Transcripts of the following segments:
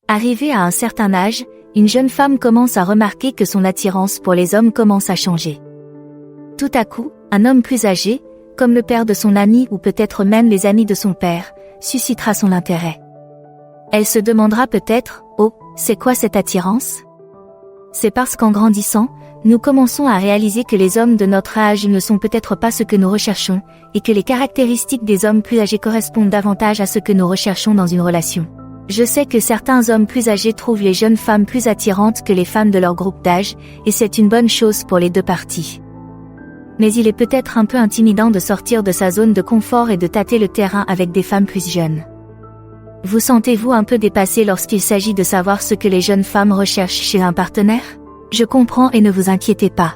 Arrivée à un certain âge, une jeune femme commence à remarquer que son attirance pour les hommes commence à changer. Tout à coup, un homme plus âgé, comme le père de son ami ou peut-être même les amis de son père, suscitera son intérêt. Elle se demandera peut-être, oh, c'est quoi cette attirance ? C'est parce qu'en grandissant, nous commençons à réaliser que les hommes de notre âge ne sont peut-être pas ce que nous recherchons, et que les caractéristiques des hommes plus âgés correspondent davantage à ce que nous recherchons dans une relation. Je sais que certains hommes plus âgés trouvent les jeunes femmes plus attirantes que les femmes de leur groupe d'âge, et c'est une bonne chose pour les deux parties. Mais il est peut-être un peu intimidant de sortir de sa zone de confort et de tâter le terrain avec des femmes plus jeunes. Vous sentez-vous un peu dépassé lorsqu'il s'agit de savoir ce que les jeunes femmes recherchent chez un partenaire ? Je comprends et ne vous inquiétez pas.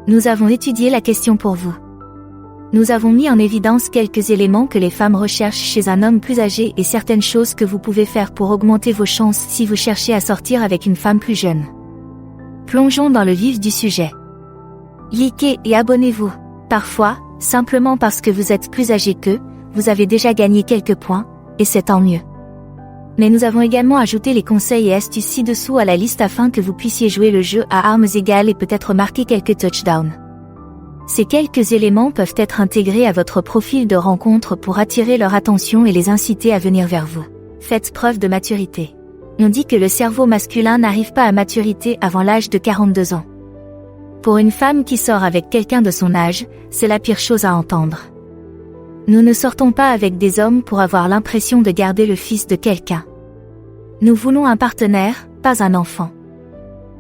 Nous avons étudié la question pour vous. Nous avons mis en évidence quelques éléments que les femmes recherchent chez un homme plus âgé et certaines choses que vous pouvez faire pour augmenter vos chances si vous cherchez à sortir avec une femme plus jeune. Plongeons dans le vif du sujet. Likez et abonnez-vous. Parfois, simplement parce que vous êtes plus âgé qu'eux, vous avez déjà gagné quelques points, et c'est tant mieux. Mais nous avons également ajouté les conseils et astuces ci-dessous à la liste afin que vous puissiez jouer le jeu à armes égales et peut-être marquer quelques touchdowns. Ces quelques éléments peuvent être intégrés à votre profil de rencontre pour attirer leur attention et les inciter à venir vers vous. Faites preuve de maturité. On dit que le cerveau masculin n'arrive pas à maturité avant l'âge de 42 ans. Pour une femme qui sort avec quelqu'un de son âge, c'est la pire chose à entendre. Nous ne sortons pas avec des hommes pour avoir l'impression de garder le fils de quelqu'un. Nous voulons un partenaire, pas un enfant.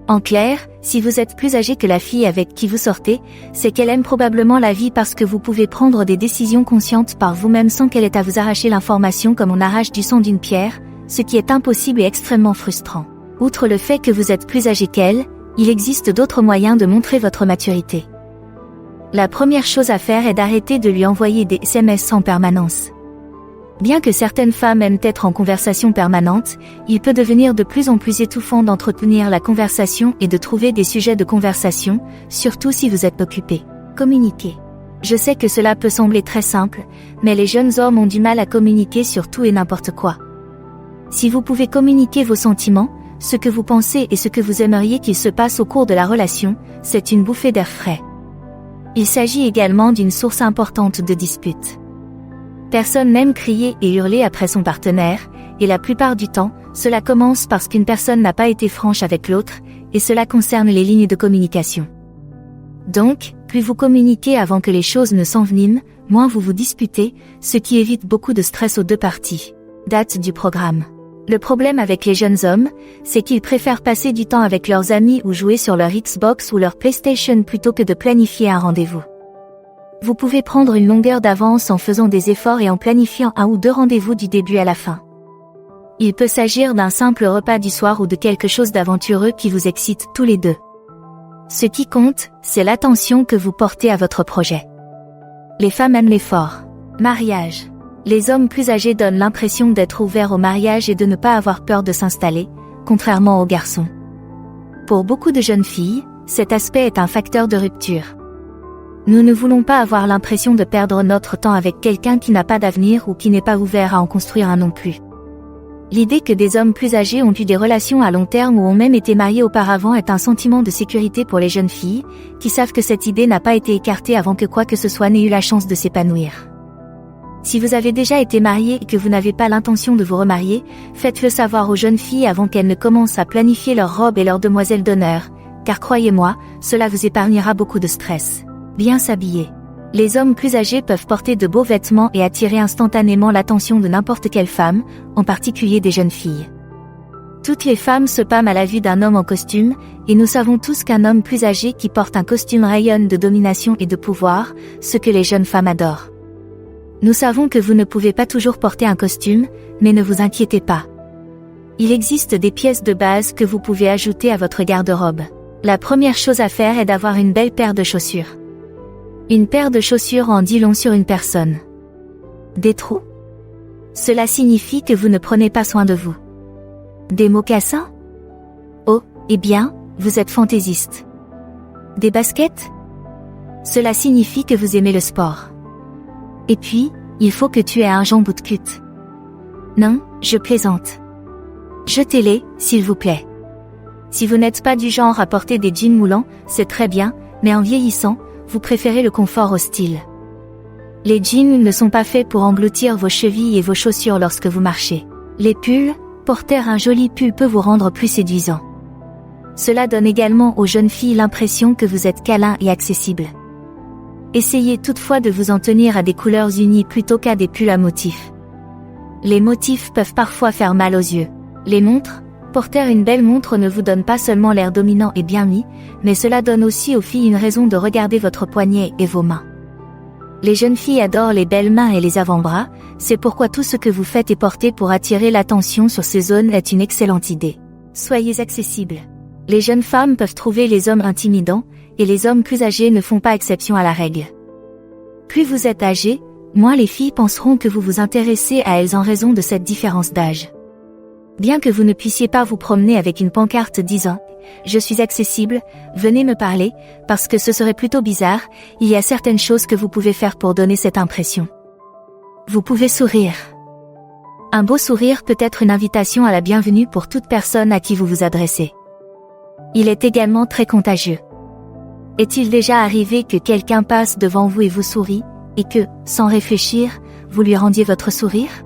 En clair, si vous êtes plus âgé que la fille avec qui vous sortez, c'est qu'elle aime probablement la vie parce que vous pouvez prendre des décisions conscientes par vous-même sans qu'elle ait à vous arracher l'information comme on arrache du sang d'une pierre, ce qui est impossible et extrêmement frustrant. Outre le fait que vous êtes plus âgé qu'elle, il existe d'autres moyens de montrer votre maturité. La première chose à faire est d'arrêter de lui envoyer des SMS en permanence. Bien que certaines femmes aiment être en conversation permanente, il peut devenir de plus en plus étouffant d'entretenir la conversation et de trouver des sujets de conversation, surtout si vous êtes occupé. Communiquer. Je sais que cela peut sembler très simple, mais les jeunes hommes ont du mal à communiquer sur tout et n'importe quoi. Si vous pouvez communiquer vos sentiments, ce que vous pensez et ce que vous aimeriez qu'il se passe au cours de la relation, c'est une bouffée d'air frais. Il s'agit également d'une source importante de disputes. Personne n'aime crier et hurler après son partenaire, et la plupart du temps, cela commence parce qu'une personne n'a pas été franche avec l'autre, et cela concerne les lignes de communication. Donc, plus vous communiquez avant que les choses ne s'enveniment, moins vous vous disputez, ce qui évite beaucoup de stress aux deux parties. Date du programme. Le problème avec les jeunes hommes, c'est qu'ils préfèrent passer du temps avec leurs amis ou jouer sur leur Xbox ou leur PlayStation plutôt que de planifier un rendez-vous. Vous pouvez prendre une longueur d'avance en faisant des efforts et en planifiant 1 ou 2 rendez-vous du début à la fin. Il peut s'agir d'un simple repas du soir ou de quelque chose d'aventureux qui vous excite tous les deux. Ce qui compte, c'est l'attention que vous portez à votre projet. Les femmes aiment l'effort. Mariage. Les hommes plus âgés donnent l'impression d'être ouverts au mariage et de ne pas avoir peur de s'installer, contrairement aux garçons. Pour beaucoup de jeunes filles, cet aspect est un facteur de rupture. Nous ne voulons pas avoir l'impression de perdre notre temps avec quelqu'un qui n'a pas d'avenir ou qui n'est pas ouvert à en construire un non plus. L'idée que des hommes plus âgés ont eu des relations à long terme ou ont même été mariés auparavant est un sentiment de sécurité pour les jeunes filles, qui savent que cette idée n'a pas été écartée avant que quoi que ce soit n'ait eu la chance de s'épanouir. Si vous avez déjà été marié et que vous n'avez pas l'intention de vous remarier, faites-le savoir aux jeunes filles avant qu'elles ne commencent à planifier leurs robes et leurs demoiselles d'honneur, car croyez-moi, cela vous épargnera beaucoup de stress. Bien s'habiller. Les hommes plus âgés peuvent porter de beaux vêtements et attirer instantanément l'attention de n'importe quelle femme, en particulier des jeunes filles. Toutes les femmes se pâment à la vue d'un homme en costume, et nous savons tous qu'un homme plus âgé qui porte un costume rayonne de domination et de pouvoir, ce que les jeunes femmes adorent. Nous savons que vous ne pouvez pas toujours porter un costume, mais ne vous inquiétez pas. Il existe des pièces de base que vous pouvez ajouter à votre garde-robe. La première chose à faire est d'avoir une belle paire de chaussures. Une paire de chaussures en dit long sur une personne. Des trous? Cela signifie que vous ne prenez pas soin de vous. Des mocassins? Oh, eh bien, vous êtes fantaisiste. Des baskets? Cela signifie que vous aimez le sport. Et puis, il faut que tu aies un jambon de cut. Non, je plaisante. Jetez-les, s'il vous plaît. Si vous n'êtes pas du genre à porter des jeans moulants, c'est très bien, mais en vieillissant, vous préférez le confort au style. Les jeans ne sont pas faits pour engloutir vos chevilles et vos chaussures lorsque vous marchez. Les pulls, porter un joli pull peut vous rendre plus séduisant. Cela donne également aux jeunes filles l'impression que vous êtes câlin et accessible. Essayez toutefois de vous en tenir à des couleurs unies plutôt qu'à des pulls à motifs. Les motifs peuvent parfois faire mal aux yeux. Les montres, porter une belle montre ne vous donne pas seulement l'air dominant et bien mis, mais cela donne aussi aux filles une raison de regarder votre poignet et vos mains. Les jeunes filles adorent les belles mains et les avant-bras, c'est pourquoi tout ce que vous faites et portez pour attirer l'attention sur ces zones est une excellente idée. Soyez accessibles. Les jeunes femmes peuvent trouver les hommes intimidants, et les hommes plus âgés ne font pas exception à la règle. Plus vous êtes âgé, moins les filles penseront que vous vous intéressez à elles en raison de cette différence d'âge. Bien que vous ne puissiez pas vous promener avec une pancarte disant « Je suis accessible, venez me parler », parce que ce serait plutôt bizarre, il y a certaines choses que vous pouvez faire pour donner cette impression. Vous pouvez sourire. Un beau sourire peut être une invitation à la bienvenue pour toute personne à qui vous vous adressez. Il est également très contagieux. Est-il déjà arrivé que quelqu'un passe devant vous et vous sourit, et que, sans réfléchir, vous lui rendiez votre sourire?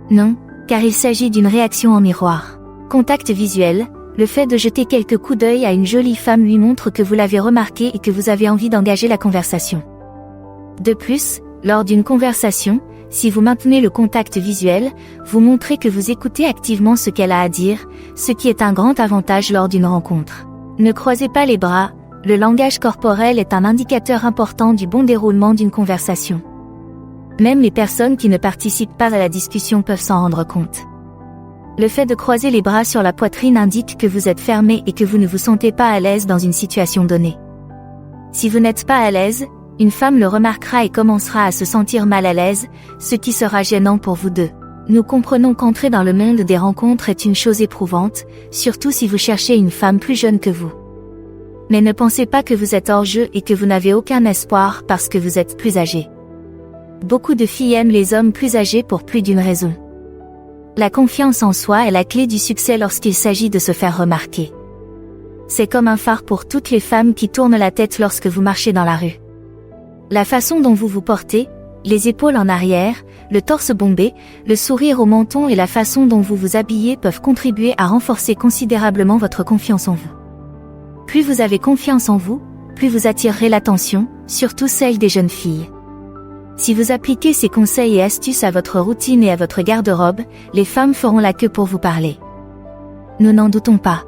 Non, car il s'agit d'une réaction en miroir. Contact visuel, le fait de jeter quelques coups d'œil à une jolie femme lui montre que vous l'avez remarquée et que vous avez envie d'engager la conversation. De plus, lors d'une conversation, si vous maintenez le contact visuel, vous montrez que vous écoutez activement ce qu'elle a à dire, ce qui est un grand avantage lors d'une rencontre. Ne croisez pas les bras, le langage corporel est un indicateur important du bon déroulement d'une conversation. Même les personnes qui ne participent pas à la discussion peuvent s'en rendre compte. Le fait de croiser les bras sur la poitrine indique que vous êtes fermé et que vous ne vous sentez pas à l'aise dans une situation donnée. Si vous n'êtes pas à l'aise, une femme le remarquera et commencera à se sentir mal à l'aise, ce qui sera gênant pour vous deux. Nous comprenons qu'entrer dans le monde des rencontres est une chose éprouvante, surtout si vous cherchez une femme plus jeune que vous. Mais ne pensez pas que vous êtes hors jeu et que vous n'avez aucun espoir parce que vous êtes plus âgé. Beaucoup de filles aiment les hommes plus âgés pour plus d'une raison. La confiance en soi est la clé du succès lorsqu'il s'agit de se faire remarquer. C'est comme un phare pour toutes les femmes qui tournent la tête lorsque vous marchez dans la rue. La façon dont vous vous portez, les épaules en arrière, le torse bombé, le sourire au menton et la façon dont vous vous habillez peuvent contribuer à renforcer considérablement votre confiance en vous. Plus vous avez confiance en vous, plus vous attirerez l'attention, surtout celle des jeunes filles. Si vous appliquez ces conseils et astuces à votre routine et à votre garde-robe, les femmes feront la queue pour vous parler. Nous n'en doutons pas.